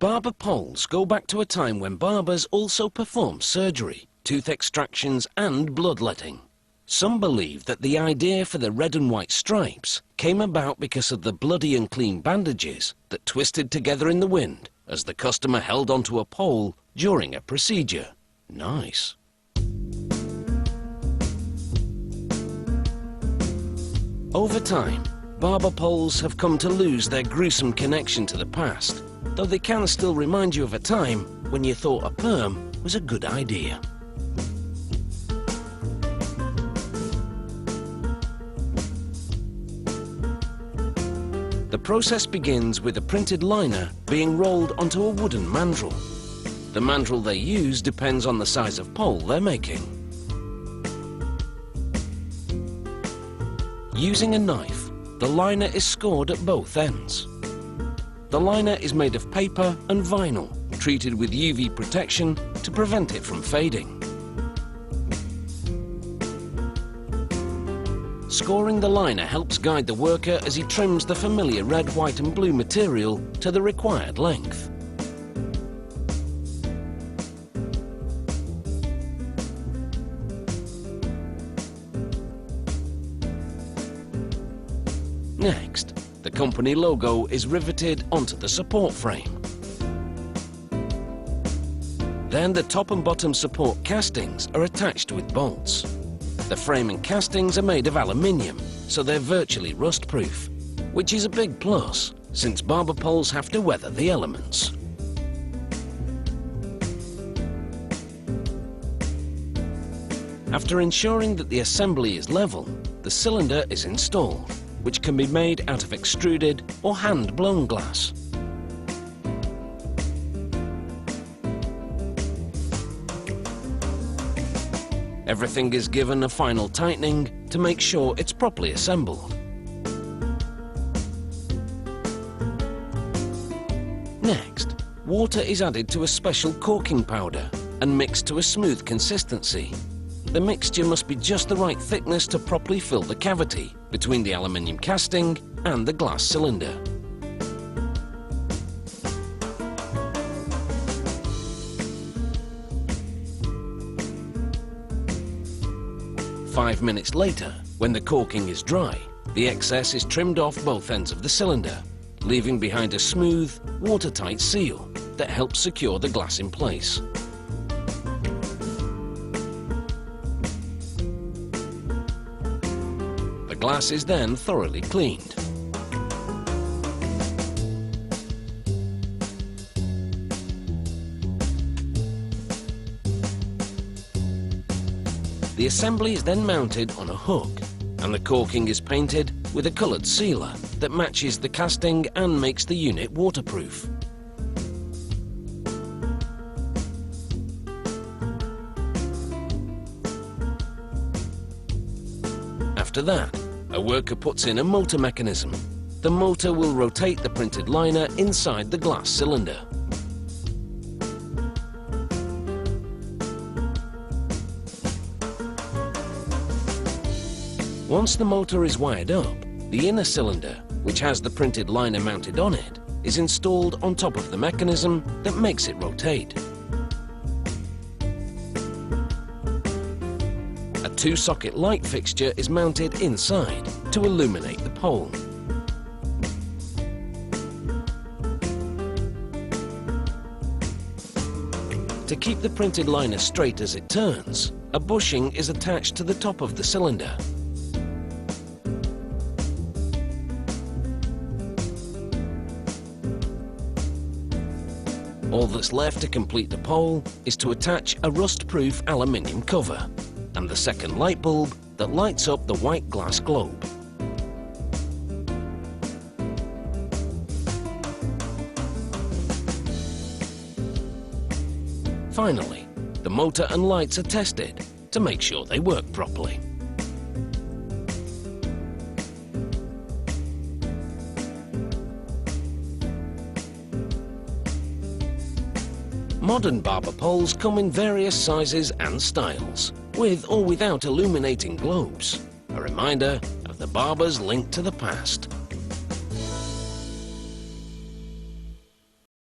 Barber poles go back to a time when barbers also performed surgery, tooth extractions and bloodletting. Some believe that the idea for the red and white stripes came about because of the bloody and clean bandages that twisted together in the wind as the customer held onto a pole during a procedure. Nice. Over time, barber poles have come to lose their gruesome connection to the past, though they can still remind you of a time when you thought a perm was a good idea. The process begins with a printed liner being rolled onto a wooden mandrel. The mandrel they use depends on the size of pole they're making. Using a knife, the liner is scored at both ends. The liner is made of paper and vinyl, treated with UV protection to prevent it from fading. Scoring the liner helps guide the worker as he trims the familiar red, white and blue material to the required length. Next, the company logo is riveted onto the support frame. Then the top and bottom support castings are attached with bolts. The frame and castings are made of aluminium, so they're virtually rust-proof, which is a big plus, since barber poles have to weather the elements. After ensuring that the assembly is level, the cylinder is installed, which can be made out of extruded or hand-blown glass. Everything is given a final tightening to make sure it's properly assembled. Next, water is added to a special corking powder and mixed to a smooth consistency. The mixture must be just the right thickness to properly fill the cavity between the aluminium casting and the glass cylinder. Five minutes later, when the corking is dry, the excess is trimmed off both ends of the cylinder, leaving behind a smooth, watertight seal that helps secure the glass in place. The glass is then thoroughly cleaned. The assembly is then mounted on a hook, and the corking is painted with a coloured sealer that matches the casting and makes the unit waterproof. After that, a worker puts in a motor mechanism. The motor will rotate the printed liner inside the glass cylinder. Once the motor is wired up, the inner cylinder, which has the printed liner mounted on it, is installed on top of the mechanism that makes it rotate. A two-socket light fixture is mounted inside to illuminate the pole. To keep the printed liner straight as it turns, a bushing is attached to the top of the cylinder. All that's left to complete the pole is to attach a rust-proof aluminium cover and the second light bulb that lights up the white glass globe. Finally, the motor and lights are tested to make sure they work properly. Modern barber poles come in various sizes and styles, with or without illuminating globes, a reminder of the barber's link to the past.